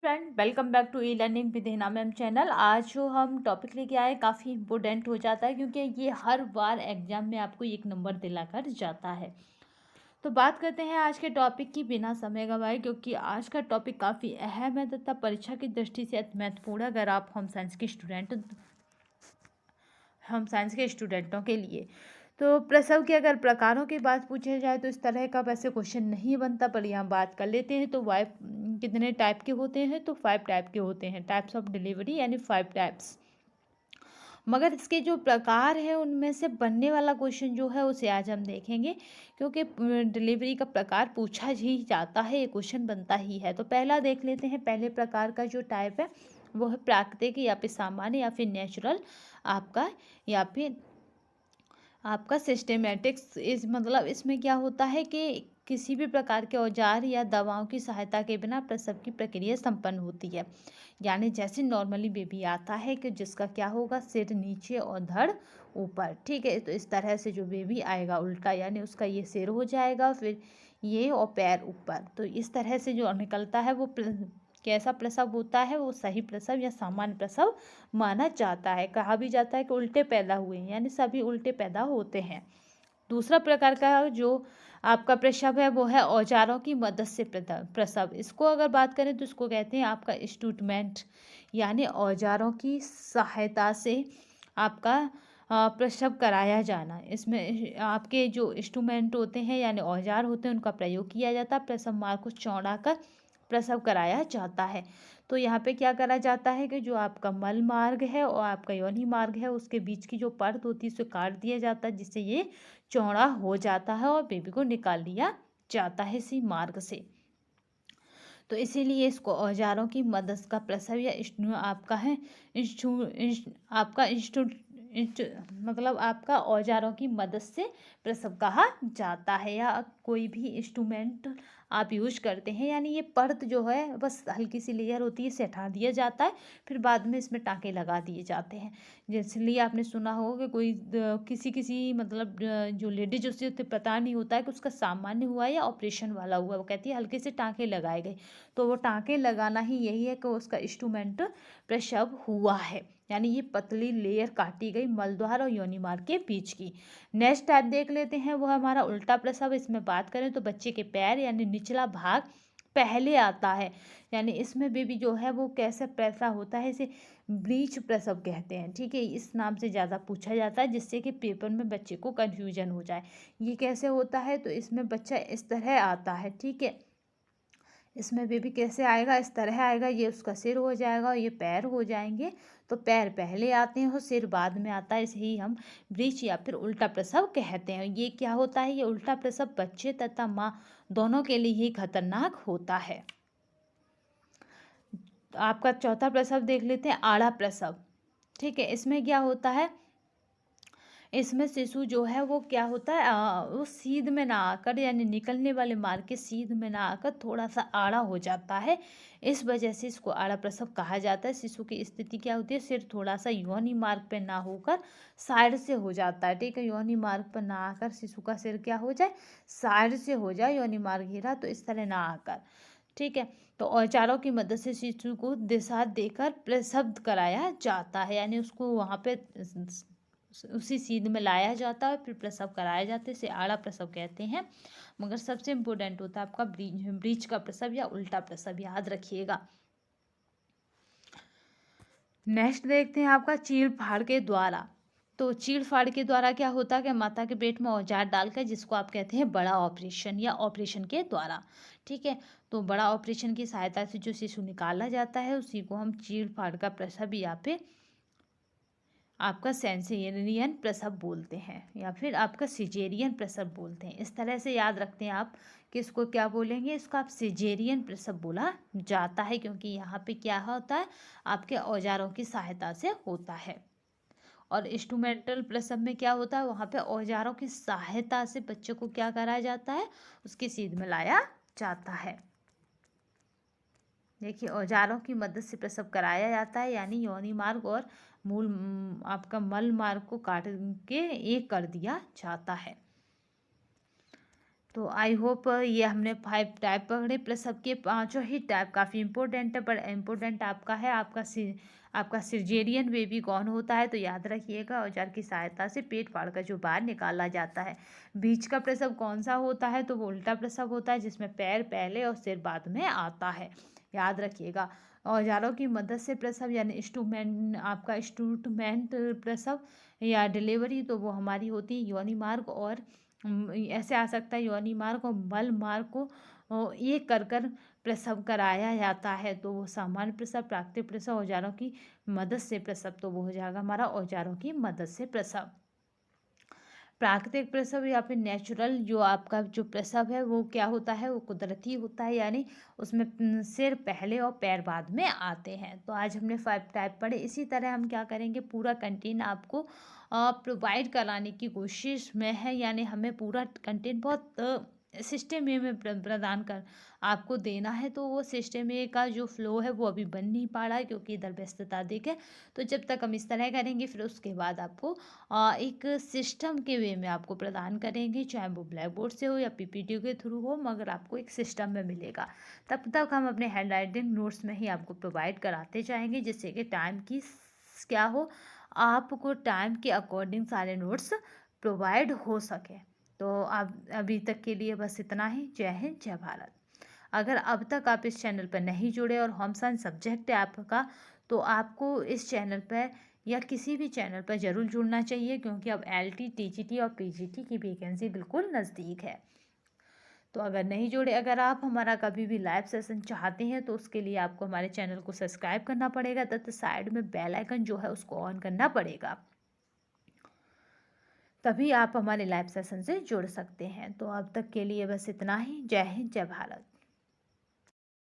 Friend, welcome back to e learning with Hina ma'am channel. आज जो हम टॉपिक लेके आए काफ़ी इम्पोर्टेंट हो जाता है क्योंकि ये हर बार एग्जाम में आपको एक नंबर दिलाकर जाता है। तो बात करते हैं आज के टॉपिक की बिना समय गंवाए, क्योंकि आज का टॉपिक काफ़ी अहम है तथा परीक्षा की दृष्टि से अति महत्वपूर्ण है अगर आप हम साइंस के स्टूडेंटों के लिए। तो प्रसव के अगर प्रकारों की बात पूछी जाए तो इस तरह का वैसे क्वेश्चन नहीं बनता, पर यहाँ बात कर लेते हैं। तो वाइफ कितने टाइप के होते हैं? तो 5 टाइप के होते हैं। टाइप्स ऑफ डिलीवरी यानी 5 टाइप्स। मगर इसके जो प्रकार हैं उनमें से बनने वाला क्वेश्चन जो है उसे आज हम देखेंगे, क्योंकि डिलीवरी का प्रकार पूछा ही जाता है, ये क्वेश्चन बनता ही है। तो पहला देख लेते हैं। पहले प्रकार का जो टाइप है वो है प्राकृतिक या फिर सामान्य या फिर नेचुरल आपका, या फिर आपका सिस्टेमेटिक्स। इस मतलब इसमें क्या होता है कि किसी भी प्रकार के औजार या दवाओं की सहायता के बिना प्रसव की प्रक्रिया संपन्न होती है। यानी जैसे नॉर्मली बेबी आता है कि जिसका क्या होगा, सिर नीचे और धड़ ऊपर। ठीक है, तो इस तरह से जो बेबी आएगा उल्टा, यानी उसका ये सिर हो जाएगा, फिर ये और पैर ऊपर। तो इस तरह से जो निकलता है वो कैसा प्रसव होता है, वो सही प्रसव या सामान्य प्रसव माना जाता है। कहा भी जाता है कि उल्टे पैदा हुए हैं, यानी सभी उल्टे पैदा होते हैं। दूसरा प्रकार का जो आपका प्रसव है वो है औजारों की मदद से प्रसव। इसको अगर बात करें तो इसको कहते हैं आपका इंस्ट्रूमेंट, यानी औजारों की सहायता से आपका प्रसव कराया जाना। इसमें आपके जो इंस्ट्रूमेंट होते हैं यानी औजार होते हैं उनका प्रयोग किया जाता है। प्रसव मार्ग को चौड़ा कर प्रसव कराया जाता है। तो यहाँ पे क्या करा जाता है कि जो आपका मल मार्ग है और आपका योनि मार्ग है उसके बीच की जो परत होती है उसे काट दिया जाता है, जिससे ये चौड़ा हो जाता है और बेबी को निकाल लिया जाता है इसी मार्ग से। तो इसीलिए इसको औजारों की मदद का प्रसव या आपका है आपका मतलब आपका औजारों की मदद से प्रसव कहा जाता है। या कोई भी इंस्ट्रूमेंट आप यूज करते हैं, यानी ये परत जो है बस हल्की सी लेयर होती है, इसे हटा दिया जाता है, फिर बाद में इसमें टाँके लगा दिए जाते हैं। इसलिए आपने सुना होगा कि कोई किसी किसी मतलब जो लेडीज उसे तो पता नहीं होता है कि उसका सामान्य हुआ या ऑपरेशन वाला हुआ, वो कहती है हल्के से टाँके लगाए गए। तो वो टाँके लगाना ही यही है कि उसका इंस्ट्रूमेंट प्रसव हुआ है, यानी ये पतली लेयर काटी गई मलद्वार और योनि मार्ग के बीच की। नेक्स्ट टाइप देख लेते हैं, वो हमारा उल्टा प्रसव। इसमें बात करें तो बच्चे के पैर यानी निचला भाग पहले आता है, यानी इसमें बेबी जो है वो कैसे पैसा होता है, इसे ब्रीच प्रसव कहते हैं। ठीक है, इस नाम से ज़्यादा पूछा जाता है जिससे कि पेपर में बच्चे को कन्फ्यूजन हो जाए। ये कैसे होता है, तो इसमें बच्चा इस तरह आता है। ठीक है, इसमें बेबी कैसे आएगा, इस तरह आएगा, ये उसका सिर हो जाएगा और ये पैर हो जाएंगे। तो पैर पहले आते हैं और सिर बाद में आता है, इसे ही हम ब्रीच या फिर उल्टा प्रसव कहते हैं। ये क्या होता है, ये उल्टा प्रसव बच्चे तथा माँ दोनों के लिए ही खतरनाक होता है। आपका चौथा प्रसव देख लेते हैं, आड़ा प्रसव। ठीक है, इसमें क्या होता है, इसमें शिशु जो है वो क्या होता है, वो सीध में ना आकर यानी निकलने वाले मार्ग के सीध में ना आकर थोड़ा सा आड़ा हो जाता है। इस वजह से इसको आड़ा प्रसव कहा जाता है। शिशु की स्थिति क्या होती है, सिर थोड़ा सा योनि मार्ग पे ना होकर साइड से हो जाता है। ठीक है, योनि मार्ग पर ना आकर शिशु का सिर क्या हो जाए, साइड से हो जाए, योनि मार्ग घेरा तो इस तरह ना आकर। ठीक है, तो औजारों की मदद से शिशु को दिशा देकर प्रसव कराया जाता है, यानी उसको वहाँ पे उसी सीध में लाया जाता है, फिर प्रसव कराया जाता है, इसे आड़ा प्रसव कहते हैं। मगर सबसे इम्पोर्टेंट होता है आपका ब्रीच का प्रसव या उल्टा प्रसव, याद रखिएगा। नेक्स्ट देखते हैं आपका चीड़ फाड़ के द्वारा। तो चीड़ फाड़ के द्वारा क्या होता है कि माता के पेट में औजार डालकर, जिसको आप कहते हैं बड़ा ऑपरेशन या ऑपरेशन के द्वारा। ठीक है, तो बड़ा ऑपरेशन की सहायता से जो शिशु निकाला जाता है उसी को हम चीड़ फाड़ का प्रसव या फिर आपका सेंसेरियन प्रसव बोलते हैं, या फिर आपका सिजेरियन प्रसव बोलते हैं। इस तरह से याद रखते हैं आप कि इसको क्या बोलेंगे, इसको आप सिजेरियन प्रसव बोला जाता है, क्योंकि यहाँ पे क्या होता है, आपके औजारों की सहायता से होता है। और इंस्ट्रूमेंटल प्रसव में क्या होता है, वहाँ पे औजारों की सहायता से बच्चे को क्या कराया जाता है, उसके सीध में लाया जाता है। देखिए, औजारों की मदद से प्रसव कराया जाता है, यानी योनि मार्ग और मूल आपका मल मार्ग को काट के एक कर दिया जाता है। तो आई होप ये हमने 5 टाइप पढ़े, प्लस सबके पाँचों ही टाइप काफ़ी इंपॉर्टेंट है, पर इम्पोर्टेंट आपका है आपका सिजेरियन बेबी कौन होता है, तो याद रखिएगा। औजार की सहायता से पेट फाड़कर जो बाहर निकाला जाता है। बीच का प्रसव कौन सा होता है, तो वो उल्टा प्रसव होता है, जिसमें पैर पहले और सिर बाद में आता है, याद रखिएगा। औजारों की मदद से प्रसव यानी इंस्ट्रूमेंट, आपका इंस्ट्रूमेंट प्रसव या डिलीवरी, तो वो हमारी होती है योनि मार्ग, और ऐसे आ सकता है योनि मार्ग और मल मार्ग को एक कर प्रसव कराया जाता है। तो वो सामान्य प्रसव, प्राकृतिक प्रसव, औजारों की मदद से प्रसव, तो वो हो जाएगा हमारा औजारों की मदद से प्रसव। प्राकृतिक प्रसव या फिर नेचुरल जो आपका जो प्रसव है वो क्या होता है, वो कुदरती होता है, यानी उसमें सिर पहले और पैर बाद में आते हैं। तो आज हमने 5 टाइप पढ़े। इसी तरह हम क्या करेंगे, पूरा कंटेंट आपको प्रोवाइड कराने की कोशिश में है, यानी हमें पूरा कंटेंट बहुत सिस्टम वे में प्रदान कर आपको देना है। तो वो सिस्टम वे का जो फ्लो है वो अभी बन नहीं पा रहा है, क्योंकि इधर व्यस्तता देखे। तो जब तक हम इस तरह करेंगे, फिर उसके बाद आपको एक सिस्टम के वे में आपको प्रदान करेंगे, चाहे वो ब्लैक बोर्ड से हो या पीपीटी के थ्रू हो, मगर आपको एक सिस्टम में मिलेगा। तब तक हम अपने हैंड राइटिंग नोट्स में ही आपको प्रोवाइड कराते जाएंगे, जिससे कि टाइम की क्या हो, आपको टाइम के अकॉर्डिंग सारे नोट्स प्रोवाइड हो सके। तो अब अभी तक के लिए बस इतना ही। जय हिंद, जय भारत। अगर अब तक आप इस चैनल पर नहीं जुड़े और होम साइंस सब्जेक्ट है आपका, तो आपको इस चैनल पर या किसी भी चैनल पर ज़रूर जुड़ना चाहिए, क्योंकि अब LT, TGT और PGT की वैकेंसी बिल्कुल नज़दीक है। तो अगर नहीं जुड़े, अगर आप हमारा कभी भी लाइव सेशन चाहते हैं, तो उसके लिए आपको हमारे चैनल को सब्सक्राइब करना पड़ेगा, तथा साइड में बेल आइकन जो है उसको ऑन करना पड़ेगा, तभी आप हमारे लाइव सेशन से जुड़ सकते हैं। तो अब तक के लिए बस इतना ही। जय हिंद, जय भारत।